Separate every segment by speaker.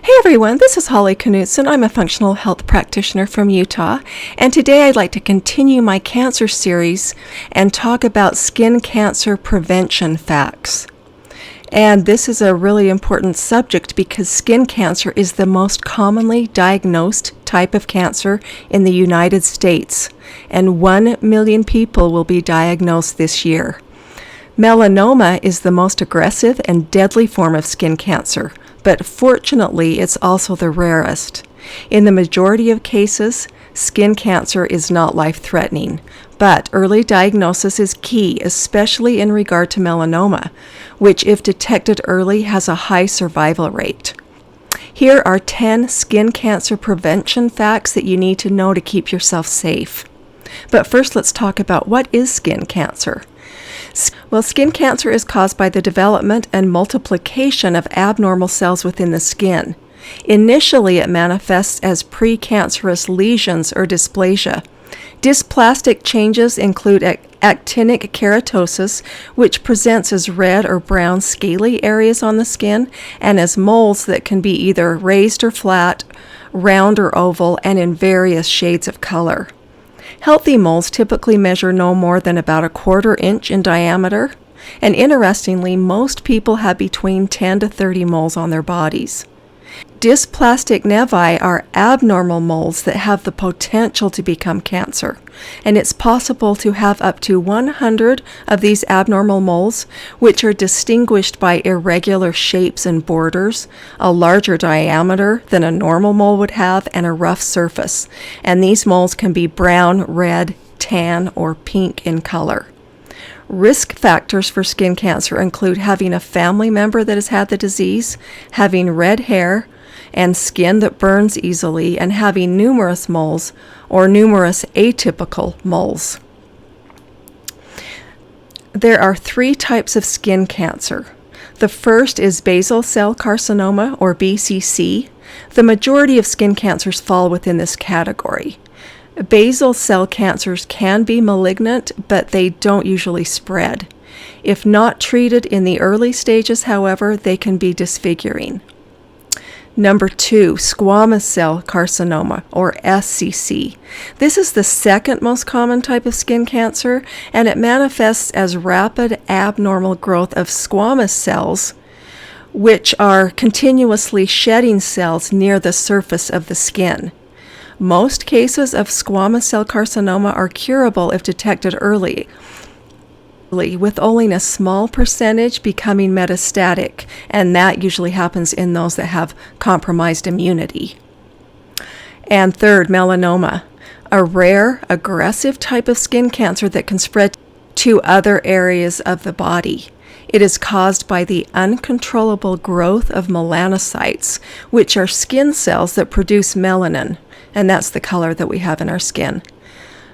Speaker 1: Hey everyone, this is Holly Knutson. I'm a functional health practitioner from Utah, and today I'd like to continue my cancer series and talk about skin cancer prevention facts. And this is a really important subject because skin cancer is the most commonly diagnosed type of cancer in the United States, and 1 million people will be diagnosed this year. Melanoma is the most aggressive and deadly form of skin cancer, but fortunately it's also the rarest. In the majority of cases, skin cancer is not life-threatening, but early diagnosis is key, especially in regard to melanoma, which if detected early has a high survival rate. Here are 10 skin cancer prevention facts that you need to know to keep yourself safe. But first let's talk about what is skin cancer. Well, skin cancer is caused by the development and multiplication of abnormal cells within the skin. Initially, it manifests as precancerous lesions or dysplasia. Dysplastic changes include actinic keratosis, which presents as red or brown scaly areas on the skin, and as moles that can be either raised or flat, round or oval, and in various shades of color. Healthy moles typically measure no more than about 1/4 inch in diameter, and interestingly, most people have between 10 to 30 moles on their bodies. Dysplastic nevi are abnormal moles that have the potential to become cancer, and it's possible to have up to 100 of these abnormal moles, which are distinguished by irregular shapes and borders, a larger diameter than a normal mole would have, and a rough surface. And these moles can be brown, red, tan, or pink in color. Risk factors for skin cancer include having a family member that has had the disease, having red hair, and skin that burns easily, and having numerous moles or numerous atypical moles. There are 3 types of skin cancer. The first is basal cell carcinoma, or BCC. The majority of skin cancers fall within this category. Basal cell cancers can be malignant, but they don't usually spread. If not treated in the early stages, however, they can be disfiguring. Number 2, squamous cell carcinoma, or SCC. This is the second most common type of skin cancer, and it manifests as rapid abnormal growth of squamous cells, which are continuously shedding cells near the surface of the skin. Most cases of squamous cell carcinoma are curable if detected early, with only a small percentage becoming metastatic, and that usually happens in those that have compromised immunity. And third, melanoma, a rare, aggressive type of skin cancer that can spread to other areas of the body. It is caused by the uncontrollable growth of melanocytes, which are skin cells that produce melanin, and that's the color that we have in our skin.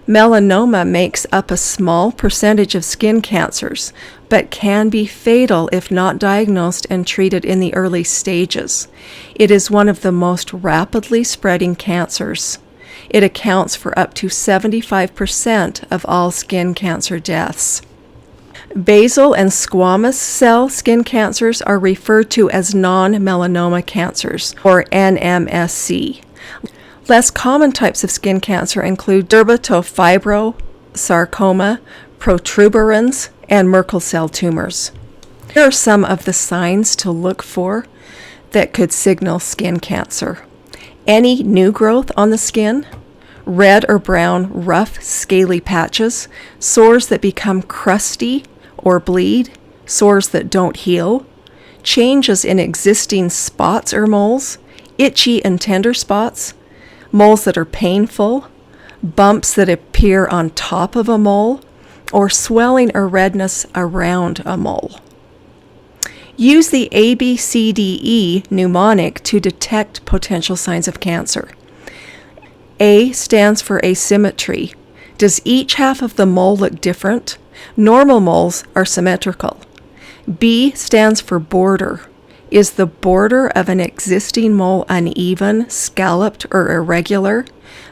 Speaker 1: Melanoma makes up a small percentage of skin cancers, but can be fatal if not diagnosed and treated in the early stages. It is one of the most rapidly spreading cancers. It accounts for up to 75% of all skin cancer deaths. Basal and squamous cell skin cancers are referred to as non-melanoma cancers, or NMSC. Less common types of skin cancer include dermatofibrosarcoma, protuberans, and Merkel cell tumors. Here are some of the signs to look for that could signal skin cancer. Any new growth on the skin, red or brown, rough, scaly patches, sores that become crusty or bleed, sores that don't heal, changes in existing spots or moles, itchy and tender spots, moles that are painful, bumps that appear on top of a mole, or swelling or redness around a mole. Use the ABCDE mnemonic to detect potential signs of cancer. A stands for asymmetry. Does each half of the mole look different? Normal moles are symmetrical. B stands for border. Is the border of an existing mole uneven, scalloped, or irregular?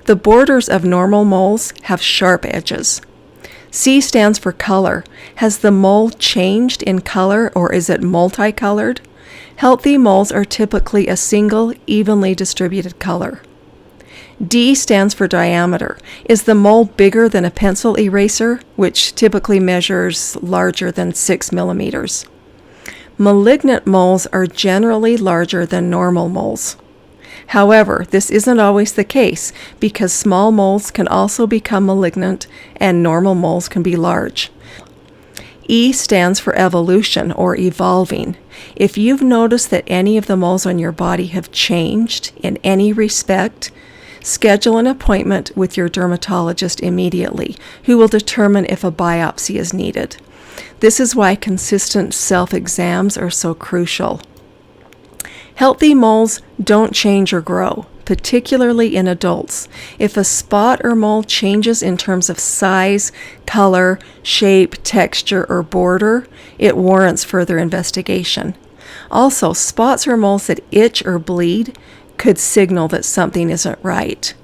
Speaker 1: The borders of normal moles have sharp edges. C stands for color. Has the mole changed in color, or is it multicolored? Healthy moles are typically a single, evenly distributed color. D stands for diameter. Is the mole bigger than a pencil eraser, which typically measures larger than 6 millimeters? Malignant moles are generally larger than normal moles. However, this isn't always the case because small moles can also become malignant and normal moles can be large. E stands for evolution or evolving. If you've noticed that any of the moles on your body have changed in any respect, schedule an appointment with your dermatologist immediately, who will determine if a biopsy is needed. This is why consistent self-exams are so crucial. Healthy moles don't change or grow, particularly in adults. If a spot or mole changes in terms of size, color, shape, texture, or border, it warrants further investigation. Also, spots or moles that itch or bleed could signal that something isn't right.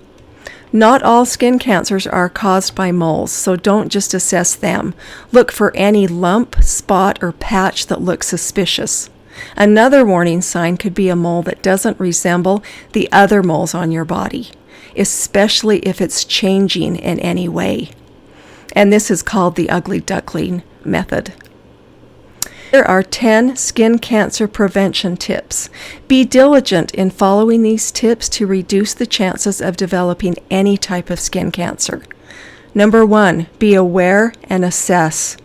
Speaker 1: Not all skin cancers are caused by moles, so don't just assess them. Look for any lump, spot, or patch that looks suspicious. Another warning sign could be a mole that doesn't resemble the other moles on your body, especially if it's changing in any way. And this is called the ugly duckling method. Here are 10 skin cancer prevention tips. Be diligent in following these tips to reduce the chances of developing any type of skin cancer. Number 1, be aware and assess.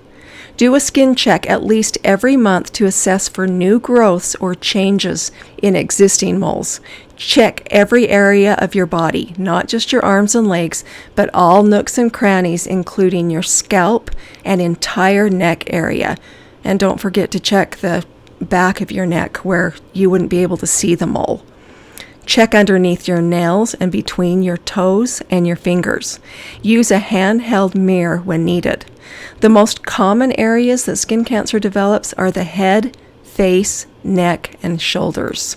Speaker 1: Do a skin check at least every month to assess for new growths or changes in existing moles. Check every area of your body, not just your arms and legs, but all nooks and crannies, including your scalp and entire neck area. And don't forget to check the back of your neck where you wouldn't be able to see the mole. Check underneath your nails and between your toes and your fingers. Use a handheld mirror when needed. The most common areas that skin cancer develops are the head, face, neck, and shoulders.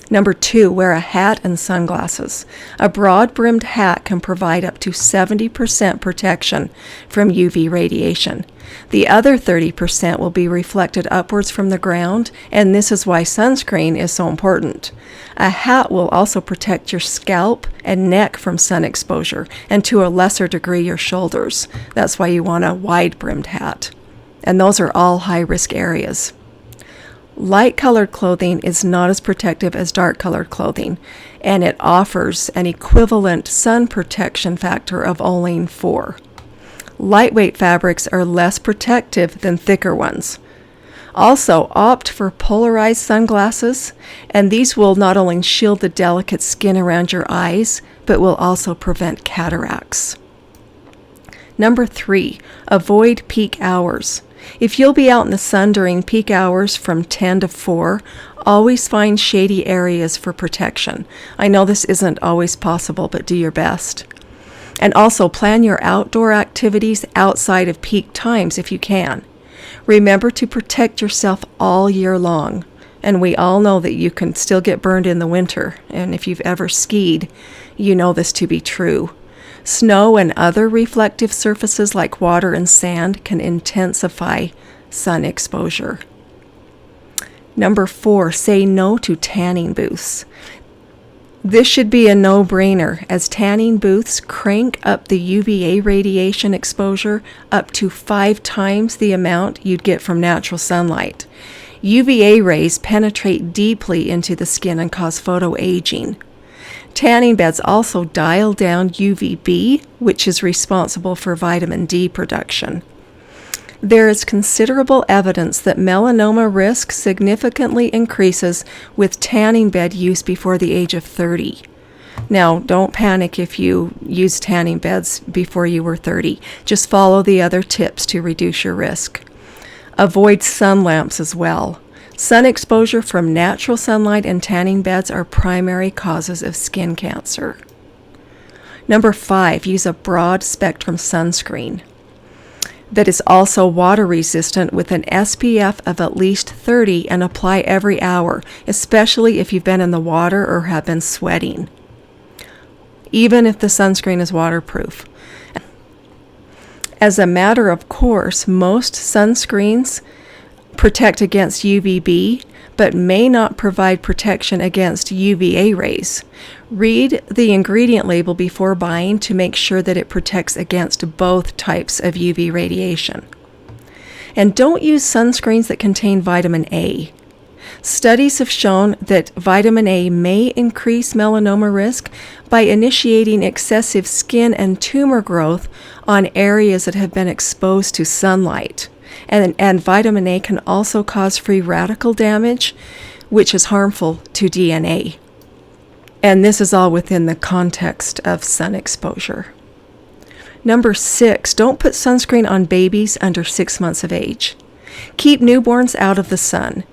Speaker 1: Number 2, wear a hat and sunglasses. A broad-brimmed hat can provide up to 70% protection from UV radiation. The other 30% will be reflected upwards from the ground, and this is why sunscreen is so important. A hat will also protect your scalp and neck from sun exposure, and to a lesser degree your shoulders. That's why you want a wide-brimmed hat. And those are all high-risk areas. Light-colored clothing is not as protective as dark-colored clothing, and it offers an equivalent sun protection factor of only 4. Lightweight fabrics are less protective than thicker ones. Also, opt for polarized sunglasses, and these will not only shield the delicate skin around your eyes, but will also prevent cataracts. Number 3, avoid peak hours. If you'll be out in the sun during peak hours from 10 to 4, always find shady areas for protection. I know this isn't always possible, but do your best. And also plan your outdoor activities outside of peak times if you can. Remember to protect yourself all year long. And we all know that you can still get burned in the winter. And if you've ever skied, you know this to be true. Snow and other reflective surfaces like water and sand can intensify sun exposure. Number 4, say no to tanning booths. This should be a no-brainer, as tanning booths crank up the UVA radiation exposure up to 5 times the amount you'd get from natural sunlight. UVA rays penetrate deeply into the skin and cause photoaging. Tanning beds also dial down UVB, which is responsible for vitamin D production. There is considerable evidence that melanoma risk significantly increases with tanning bed use before the age of 30. Now, don't panic if you use tanning beds before you were 30. Just follow the other tips to reduce your risk. Avoid sun lamps as well. Sun exposure from natural sunlight and tanning beds are primary causes of skin cancer. Number 5, use a broad spectrum sunscreen that is also water resistant with an SPF of at least 30 and apply every hour, especially if you've been in the water or have been sweating, even if the sunscreen is waterproof. As a matter of course, most sunscreens protect against UVB, but may not provide protection against UVA rays. Read the ingredient label before buying to make sure that it protects against both types of UV radiation. And don't use sunscreens that contain vitamin A. Studies have shown that vitamin A may increase melanoma risk by initiating excessive skin and tumor growth on areas that have been exposed to sunlight. And vitamin A can also cause free radical damage, which is harmful to DNA. And this is all within the context of sun exposure. Number 6, don't put sunscreen on babies under 6 months of age. Keep newborns out of the sun.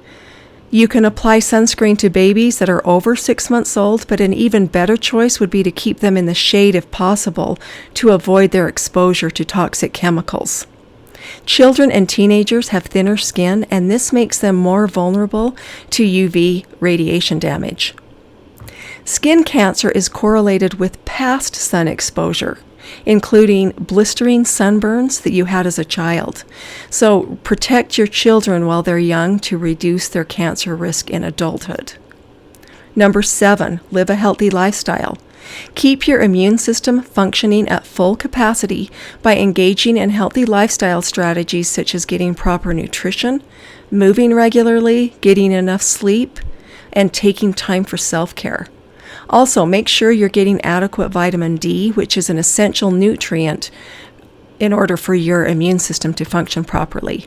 Speaker 1: You can apply sunscreen to babies that are over 6 months old, but an even better choice would be to keep them in the shade if possible to avoid their exposure to toxic chemicals. Children and teenagers have thinner skin, and this makes them more vulnerable to UV radiation damage. Skin cancer is correlated with past sun exposure, including blistering sunburns that you had as a child. So protect your children while they're young to reduce their cancer risk in adulthood. Number 7, live a healthy lifestyle. Keep your immune system functioning at full capacity by engaging in healthy lifestyle strategies such as getting proper nutrition, moving regularly, getting enough sleep, and taking time for self-care. Also, make sure you're getting adequate vitamin D, which is an essential nutrient in order for your immune system to function properly.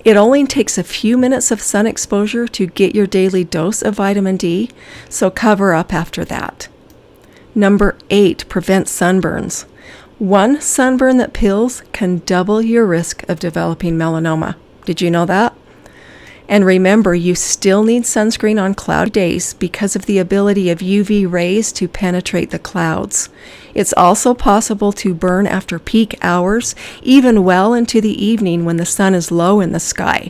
Speaker 1: It only takes a few minutes of sun exposure to get your daily dose of vitamin D, so cover up after that. Number 8, prevent sunburns. One sunburn that peels can double your risk of developing melanoma. Did you know that? And remember, you still need sunscreen on cloudy days because of the ability of UV rays to penetrate the clouds. It's also possible to burn after peak hours, even well into the evening when the sun is low in the sky.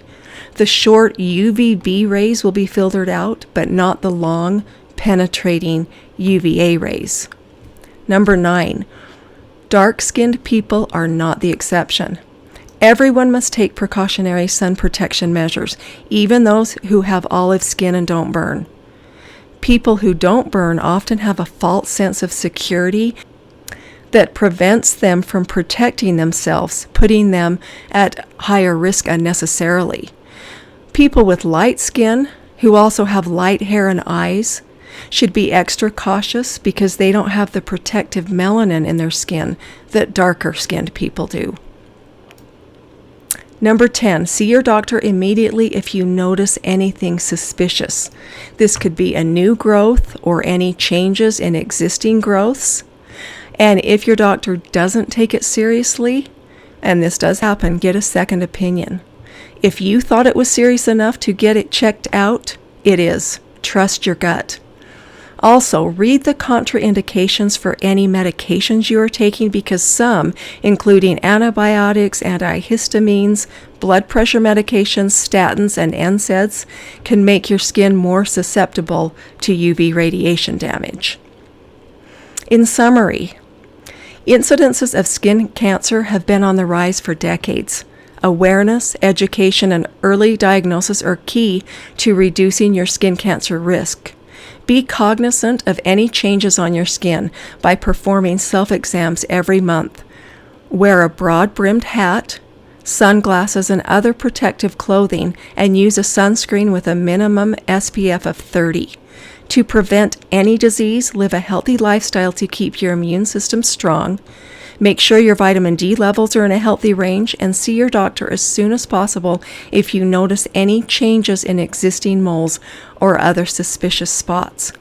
Speaker 1: The short UVB rays will be filtered out, but not the long, penetrating UVA rays. Number 9, dark-skinned people are not the exception. Everyone must take precautionary sun protection measures, even those who have olive skin and don't burn. People who don't burn often have a false sense of security that prevents them from protecting themselves, putting them at higher risk unnecessarily. People with light skin, who also have light hair and eyes, should be extra cautious because they don't have the protective melanin in their skin that darker-skinned people do. Number 10, see your doctor immediately if you notice anything suspicious. This could be a new growth or any changes in existing growths. And if your doctor doesn't take it seriously, and this does happen, get a second opinion. If you thought it was serious enough to get it checked out, it is. Trust your gut. Also, read the contraindications for any medications you are taking because some, including antibiotics, antihistamines, blood pressure medications, statins, and NSAIDs, can make your skin more susceptible to UV radiation damage. In summary, incidences of skin cancer have been on the rise for decades. Awareness, education, and early diagnosis are key to reducing your skin cancer risk. Be cognizant of any changes on your skin by performing self-exams every month. Wear a broad-brimmed hat, sunglasses, and other protective clothing, and use a sunscreen with a minimum SPF of 30. To prevent any disease, live a healthy lifestyle to keep your immune system strong. Make sure your vitamin D levels are in a healthy range, and see your doctor as soon as possible if you notice any changes in existing moles or other suspicious spots.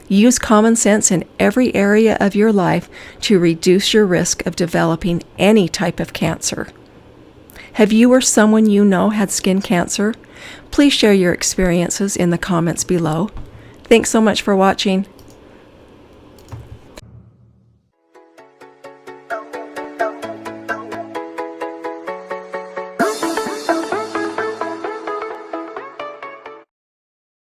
Speaker 1: Use common sense in every area of your life to reduce your risk of developing any type of cancer. Have you or someone you know had skin cancer? Please share your experiences in the comments below. Thanks so much for watching.